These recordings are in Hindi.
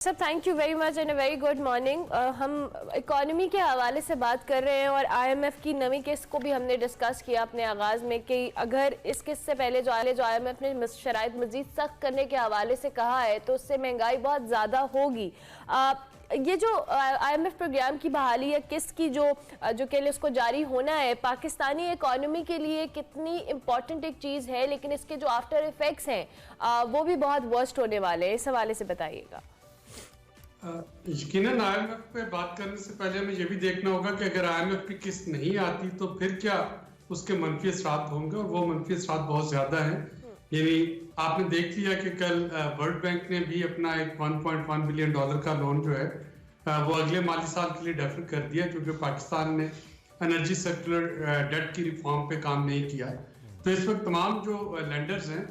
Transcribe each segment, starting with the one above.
Sir thank you very much and a very good morning. हम इकोनॉमी के हवाले से बात कर रहे हैं और आईएमएफ की नवी किस्त को भी हमने डिस्कस किया अपने आगाज़ में कि अगर इस किस्त से पहले जो आईएमएफ ने शराइत मज़ीद सख्त करने के हवाले से कहा है तो उससे महंगाई बहुत ज़्यादा होगी। ये जो आईएमएफ प्रोग्राम की बहाली या किस्त की जो के लिए उसको जारी होना है पाकिस्तानी इकोनॉमी के लिए कितनी इम्पॉर्टेंट एक चीज़ है, लेकिन इसके जो आफ्टर इफेक्ट्स हैं वो भी बहुत वर्स्ट होने वाले हैं। इस हवाले से बताइएगा। यकीनन आईएमएफ पे बात करने से पहले हमें यह भी देखना होगा कि अगर आईएमएफ की किस्त नहीं आती तो फिर क्या उसके मनफी असरात होंगे, और वो मनफी असरात बहुत ज्यादा हैं। यानी आपने देख लिया कि कल वर्ल्ड बैंक ने भी अपना एक 1.1 बिलियन डॉलर का लोन जो है वो अगले माली साल के लिए डेफर कर दिया, क्योंकि पाकिस्तान ने एनर्जी सेक्टर डेट की रिफॉर्म पे काम नहीं किया। तो इस वक्त तमाम जो लेंडर्स हैं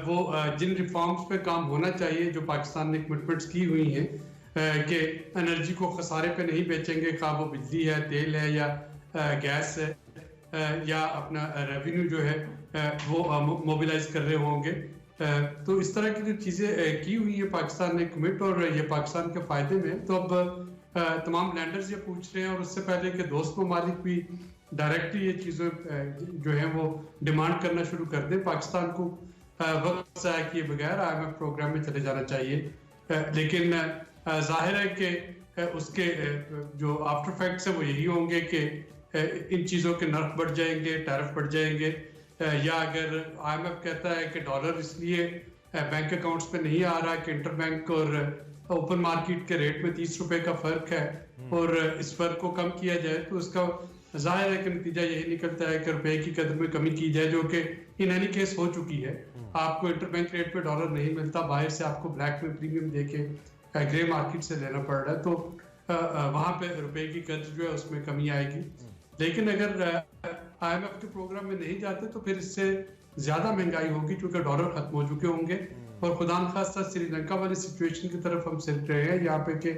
वो जिन रिफॉर्म्स पे काम होना चाहिए, जो पाकिस्तान ने कमिटमेंट्स की हुई हैं कि एनर्जी को खसारे पे नहीं बेचेंगे, खा वो बिजली है, तेल है या गैस है या अपना रेवेन्यू जो है वो मोबिलाइज कर रहे होंगे। तो इस तरह की जो चीज़ें की हुई है पाकिस्तान ने कमिट, और ये पाकिस्तान के फ़ायदे में। तो अब तमाम लैंडर्स ये पूछ रहे हैं, और उससे पहले कि दोस्त ममालिक भी डायरेक्टली ये चीज़ें जो है वो डिमांड करना शुरू कर दें। पाकिस्तान को वक्त ज़ाया किए बगैर आईएमएफ प्रोग्राम में चले जाना चाहिए, लेकिन जाहिर है कि उसके जो आफ्टर इफेक्ट्स हैं वो यही होंगे कि इन चीज़ों के नर्ख बढ़ जाएंगे, टैरिफ बढ़ जाएंगे, या अगर आईएमएफ कहता है कि डॉलर इसलिए बैंक अकाउंट्स पे नहीं आ रहा कि इंटरबैंक और ओपन मार्केट के रेट में 30 रुपए का फर्क है और इस फर्क को कम किया जाए, तो उसका जाहिर है कि नतीजा यही निकलता है कि रुपए की कदर में कमी की जाए, जो कि इन एनी केस हो चुकी है। आपको इंटरबैंक रेट पे डॉलर नहीं मिलता, बाहर से आपको ब्लैक में प्रीमियम देके ग्रे मार्केट से लेना पड़ रहा है, तो वहां पे रुपए की कदर जो है उसमें कमी आएगी। लेकिन अगर आईएमएफ के प्रोग्राम में नहीं जाते तो फिर इससे ज्यादा महंगाई होगी, क्योंकि डॉलर खत्म हो चुके होंगे। और खुदा न खास्ता श्रीलंका वाली सिचुएशन की तरफ हम चल रहे हैं, यहाँ पे कि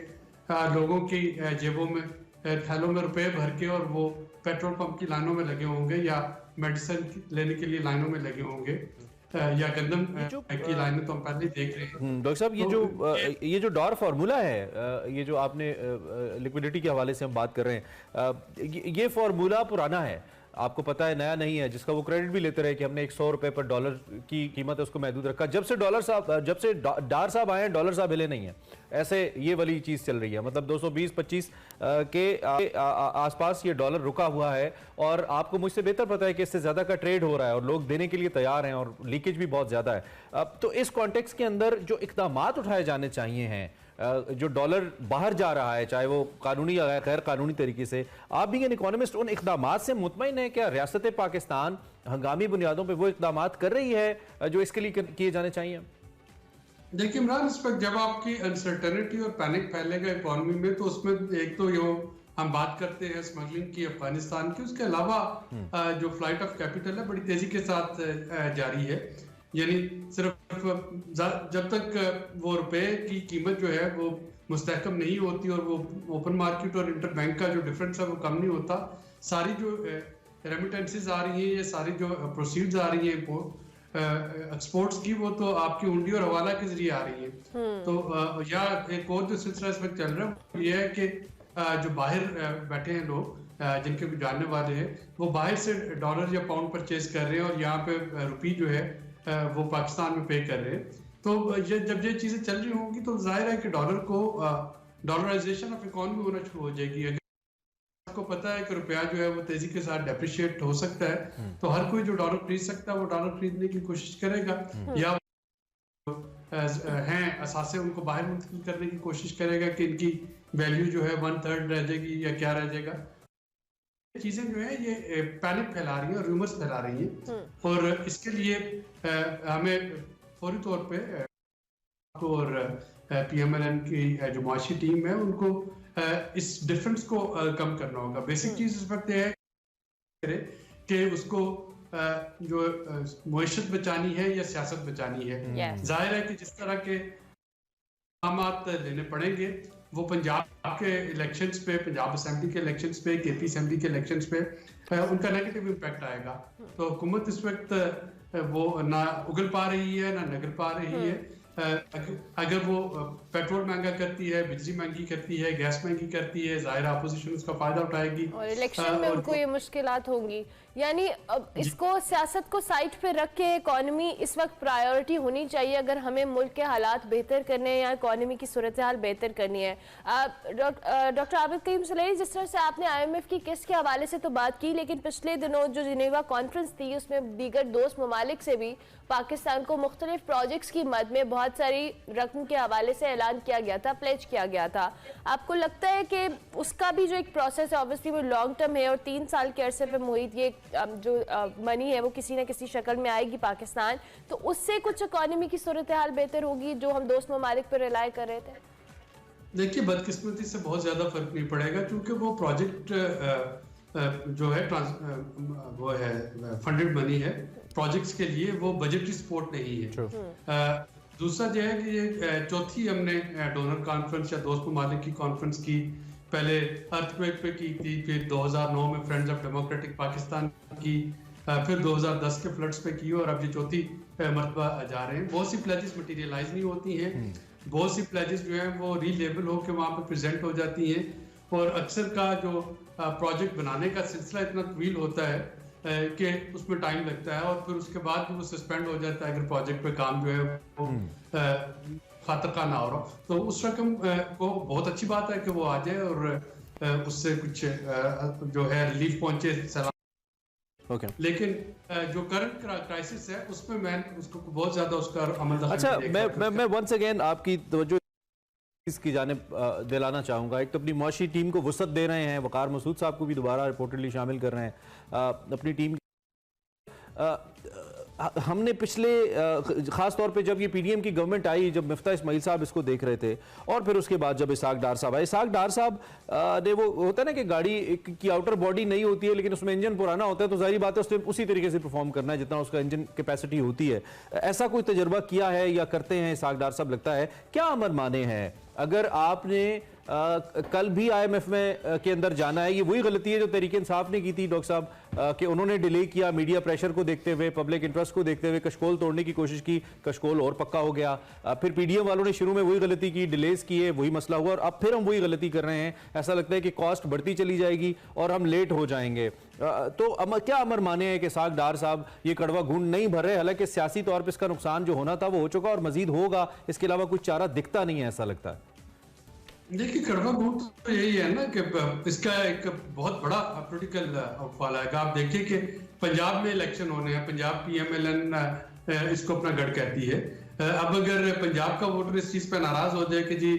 लोगों की जेबों में थैलों में रुपए भर के और वो पेट्रोल पंप की लाइनों में लगे होंगे या मेडिसिन लेने के लिए लाइनों में लगे होंगे, या गंदम की लाइनें तो हम पहले देख रहे हैं। डॉक्टर साहब, ये जो डॉर फार्मूला है, ये जो आपने लिक्विडिटी के हवाले से हम बात कर रहे हैं, ये फार्मूला पुराना है, आपको पता है, नया नहीं है, जिसका वो क्रेडिट भी लेते रहे कि हमने 100 रुपए पर डॉलर की कीमत है उसको महदूद रखा। जब से डार साहब आए हैं, डॉलर साहब हिले नहीं है, ऐसे ये वाली चीज़ चल रही है। मतलब 220-25 के आसपास ये डॉलर रुका हुआ है, और आपको मुझसे बेहतर पता है कि इससे ज़्यादा का ट्रेड हो रहा है और लोग देने के लिए तैयार हैं और लीकेज भी बहुत ज़्यादा है। तो इस कॉन्टेक्स्ट के अंदर जो इक़दामात उठाए जाने चाहिए हैं, जो डॉलर बाहर जा रहा है, चाहे वो कानूनी या गैर कानूनी तरीके से, आप भी एन इकोनॉमिस्ट उन इक़दामात से मुतमईन है? क्या रियासत पाकिस्तान हंगामी बुनियादों पर वो इक़दामात कर रही है जो इसके लिए किए जाने चाहिए? देखिए इमरान, इस वक्त जब आपकी अनसर्टेनिटी और पैनिक फैलेगा इकोनॉमी में, तो उसमें एक तो यो हम बात करते हैं स्मगलिंग की अफगानिस्तान की, उसके अलावा जो फ्लाइट ऑफ कैपिटल है बड़ी तेजी के साथ जारी है। यानी सिर्फ जब तक वो रुपए की कीमत जो है वो मुस्तहकम नहीं होती और वो ओपन मार्केट और इंटरबैंक का जो डिफरेंस है वो कम नहीं होता, सारी जो रेमिटेंसेस आ रही हैं, ये सारी जो प्रोसीड्स आ रही हैं एक्सपोर्ट्स की, वो तो आपकी हुंडी और हवाला के जरिए आ रही है। तो या एक और जो सिलसिला इस वक्त चल रहा है ये है कि जो बाहर बैठे हैं लोग, जिनके भी जानने वाले हैं, वो बाहर से डॉलर या पाउंड परचेज कर रहे हैं और यहाँ पे रुपी जो है वो पाकिस्तान में पे कर रहे हैं। तो जब ये चीजें चल रही होंगी तो जाहिर है कि डॉलर को डॉलराइजेशन ऑफ इकोनॉमी होना शुरू हो जाएगी। अगर आपको पता है कि रुपया जो है वो तेजी के साथ डेप्रिशिएट हो सकता है, तो हर कोई जो डॉलर खरीद सकता है वो डॉलर खरीदने की कोशिश करेगा, या हैं असासे उनको बाहर मुंतकिल करने की कोशिश करेगा कि इनकी वैल्यू जो है 1/3 रह जाएगी या क्या रह जाएगा। चीजें जो है ये पैनिक फैला रही है और रूमर्स फैला रही हैं, और इसके लिए हमें फौरी तौर पे और पीएमएलएन की जो मुआशी टीम है उनको इस डिफरेंस को कम करना होगा। बेसिक चीज इस वक्त है कि उसको जो मुआशत बचानी है या सियासत बचानी है। जाहिर है कि जिस तरह के इक़दामात लेने पड़ेंगे वो पंजाब के इलेक्शंस पे, पंजाब असेंबली के इलेक्शंस पे, केपी असेंबली के इलेक्शंस पे उनका नेगेटिव इम्पैक्ट आएगा। तो हुकूमत इस वक्त वो ना उगल पा रही है ना नगल पा रही है, अगर वो पेट्रोल महंगा करती है, बिजली महंगी करती है, गैस महंगी करती है, जाहिर अपोजिशन उसका फायदा उठाएगी और इलेक्शन में उनको ये मुश्किलात होंगी। यानी अब इसको सियासत को साइड पे रख के इकोनॉमी इस वक्त प्रायोरिटी होनी चाहिए अगर हमें मुल्क के हालात बेहतर करने हैं या इकोनॉमी की सूरत हाल बेहतर करनी है। डॉक्टर आबिद करीम सलेही, जिस तरह से आपने IMF की किस्त के हवाले से तो बात की, लेकिन पिछले दिनों जो जिनेवा कॉन्फ्रेंस थी उसमें दीगर दोस्त ममालिक से भी पाकिस्तान को मुख्तलिफ प्रोजेक्ट्स की मद में बहुत सारी रकम के हवाले से ऐलान किया गया था, प्लेज किया गया था। आपको लगता है कि उसका भी जो एक प्रोसेस है ऑब्वियसली वो लॉन्ग टर्म है और 3 साल के अरसे पे मुहित ये जो मनी है वो किसी न किसी शक्ल में आएगी पाकिस्तान, तो उससे कुछ इकोनॉमी की सूरत हाल बेहतर होगी जो हम दोस्त ममालिक पर रिलाय कर रहे थे? देखिए, बदकिस्मती से बहुत ज्यादा फर्क नहीं पड़ेगा क्योंकि वो प्रोजेक्ट जो है वो है फंडेड मनी है प्रोजेक्ट्स के लिए, वो बजटरी सपोर्ट नहीं है। दूसरा जो है कि ये चौथी हमने डोनर कॉन्फ्रेंस या दोस्त ममालिक की कॉन्फ्रेंस की, पहले अर्थक्वेक पे की थी, फिर 2009 में फ्रेंड्स ऑफ डेमोक्रेटिक पाकिस्तान की, फिर 2010 के फ्लड्स पे की और अब ये चौथी मरतबा जा रहे हैं। बहुत सी प्लेजेस मटीरियलाइज नहीं होती हैं, बहुत सी प्लेजेस जो है वो रीलेबल होकर वहाँ पे प्रेजेंट हो जाती हैं और अक्सर का जो प्रोजेक्ट बनाने का सिलसिला इतना तवील होता है कि उसमें टाइम लगता है और फिर उसके बाद भी वो सस्पेंड हो जाता है अगर प्रोजेक्ट पे काम जो है वो खातर का ना हो रहा। तो उस रकम को बहुत अच्छी बात है कि वो आ जाए और उससे कुछ जो है रिलीफ पहुंचे सलाम। लेकिन जो करंट क्राइसिस है उसमें मैं उसको बहुत ज्यादा उसका अमल दखल। अच्छा, मैं वंस अगेन आपकी तवज्जो इसकी जानिब दिलाना चाहूँगा। एक तो अपनी मुआशी टीम को वसअत दे रहे हैं, वकार मसूद साहब को भी दोबारा रिपोर्टेडली शामिल कर रहे हैं अपनी टीम। हमने पिछले ख़ास तौर पे जब ये PDM की गवर्नमेंट आई, जब मिफ्ता इस्माइल साहब इसको देख रहे थे और फिर उसके बाद जब इसाक डार साहब आए, इसाक डार साहब ने वो होता है ना कि गाड़ी की आउटर बॉडी नहीं होती है लेकिन उसमें इंजन पुराना होता है, तो जाहिर बात है उसने उसी तरीके से परफॉर्म करना है जितना उसका इंजन कैपेसिटी होती है। ऐसा कोई तजर्बा किया है या करते हैं इसाक डार साहब? लगता है क्या अमर माने हैं अगर आपने कल भी IMF में के अंदर जाना है? ये वही गलती है जो तहरीक इंसाफ ने की थी डॉक्टर साहब, कि उन्होंने डिले किया, मीडिया प्रेशर को देखते हुए, पब्लिक इंटरेस्ट को देखते हुए कशकोल तोड़ने की कोशिश की, कशकोल और पक्का हो गया। फिर PDM वालों ने शुरू में वही गलती की, डिलेज किए, वही मसला हुआ और अब फिर हम वही गलती कर रहे हैं। ऐसा लगता है कि कॉस्ट बढ़ती चली जाएगी और हम लेट हो जाएंगे। तो क्या अमर माने हैं कि इसाक डार साहब ये कड़वा घूंट नहीं भर रहे? हालांकि सियासी तौर पर इसका नुकसान जो होना था वो हो चुका और मजीद होगा, इसके अलावा कुछ चारा दिखता नहीं है, ऐसा लगता है। देखिए, कड़वा घूंट तो यही है ना कि इसका एक बहुत बड़ा पॉलिटिकल आउटफॉल आएगा। आप देखिए कि पंजाब में इलेक्शन होने हैं, पंजाब PMLN इसको अपना गढ़ कहती है। अब अगर पंजाब का वोटर इस चीज पे नाराज हो जाए कि जी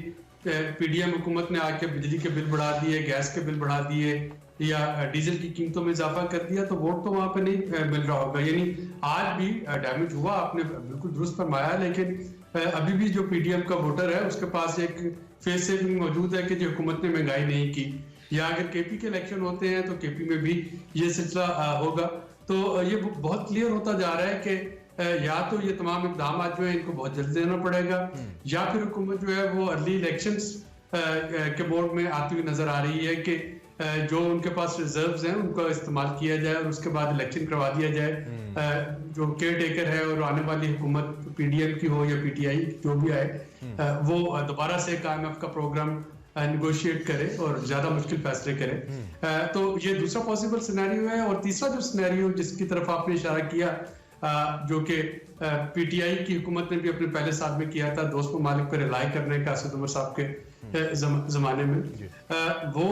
PDM हुकूमत ने आके बिजली के बिल बढ़ा दिए, गैस के बिल बढ़ा दिए या डीजल की कीमतों में इजाफा कर दिया, तो वोट तो वहां पे नहीं मिल रहा होगा। यानी आज भी डैमेज हुआ, आपने बिल्कुल दुरुस्त फरमाया, लेकिन अभी भी जो PDM का वोटर है उसके पास एक फेस सेविंग मौजूद है कि जो हुकूमत ने महंगाई नहीं की। या अगर KP के इलेक्शन होते हैं तो KP में भी ये सिलसिला होगा। तो ये बहुत क्लियर होता जा रहा है कि या तो ये तमाम इक़दाम जो है इनको बहुत जल्द देना पड़ेगा या फिर हुकूमत जो है वो अर्ली इलेक्शंस के बोर्ड में आती हुई नजर आ रही है कि जो उनके पास रिजर्व्स हैं उनका इस्तेमाल किया जाए और उसके बाद इलेक्शन करवा दिया जाए। जो केयर टेकर है और आने वाली हुकूमत PDM की हो या PTI जो भी आए वो दोबारा से IMF का प्रोग्राम निगोशिएट करे और ज्यादा मुश्किल फैसले करे। तो ये दूसरा पॉसिबल सिनेरियो है। और तीसरा जो सिनेरियो जिसकी तरफ आपने इशारा किया, जो कि PTI की हुकूमत ने भी अपने पहले साल में किया था, दोस्त ममालिक पर रिलाई करने का असद उमर साहब के जमाने में, वो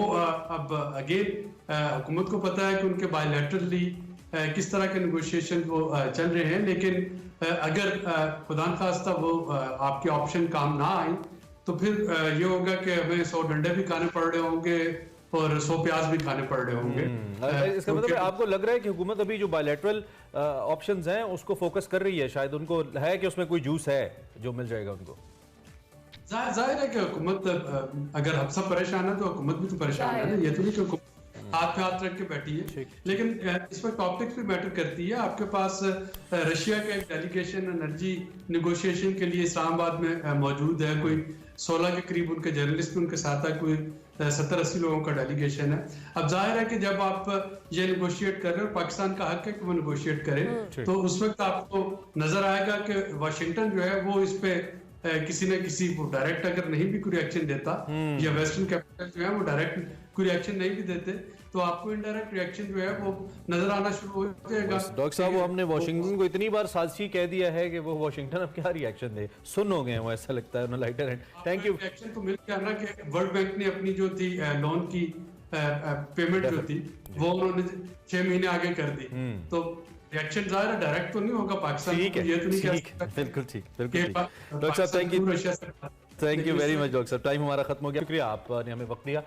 अब अगेन हुकूमत को पता है कि उनके बायलैटरली किस तरह के नेगोशिएशन वो चल रहे हैं। लेकिन अगर खुदा न खास्ता वो आपके ऑप्शन काम ना आए तो फिर ये होगा कि हमें 100 डंडे भी खाने पड़ रहे होंगे और 100 प्याज भी खाने पड़ रहे होंगे। इसका मतलब है आपको लग रहा है कि हुकूमत अभी जो बायलैटरल ऑप्शंस हैं उसको फोकस कर रही है, शायद उनको है कि उसमें कोई जूस है जो मिल जाएगा उनको? जाहिर है कि हुकूमत, अगर हम सब परेशान है तो हुकूमत भी तो परेशान है ना। ये तो नहीं कि हाथ पे हाथ रख के बैठी है। लेकिन इस वक्त ऑप्टिक्स भी मैटर करती है। आपके पास रशिया का एक डेलीगेशन एनर्जी निगोशिएशन के लिए इस्लामाबाद में मौजूद है। कोई 16 के करीब उनके जर्नलिस्ट भी उनके साथ है, कोई 70-80 लोगों का डेलीगेशन है। अब जाहिर है कि जब आप ये निगोशिएट कर रहे हो, पाकिस्तान का हक है कि वो निगोशिएट करे, तो उस वक्त आपको नजर आएगा कि वाशिंगटन जो है वो इस पे किसी न किसी वो डायरेक्ट अगर नहीं भी कोई रिएक्शन देता या वेस्टर्न कैपिटल जो है वो डायरेक्ट कोई रिएक्शन नहीं भी देते तो आपको इनडायरेक्ट रिएक्शन जो है वो नजर आना शुरू हो जाएगा। डॉक्टर साहब वो हमने वॉशिंगटन को इतनी बार साजिशी कह दिया है कि वो वॉशिंगटन अब क्या रिएक्शन दे, सुन हो गए वो, ऐसा लगता है lighter hand. Thank you. Reaction तो मिल गया ना कि वर्ल्ड बैंक ने अपनी जो थी लोन की पेमेंट जो थी वो उन्होंने 6 महीने आगे कर दी, तो रिएक्शन ज़ाहिर है डायरेक्ट तो नहीं होगा पाकिस्तान ठीक है, ये तो नहीं कह ठीक, सकता। बिल्कुल ठीक, बिल्कुल ठीक। डॉक्टर साहब पाकिस्तान थैंक यू, रशिया से thank you very much doctor साहब, टाइम हमारा खत्म हो गया, शुक्रिया आपने हमें वक्त दिया।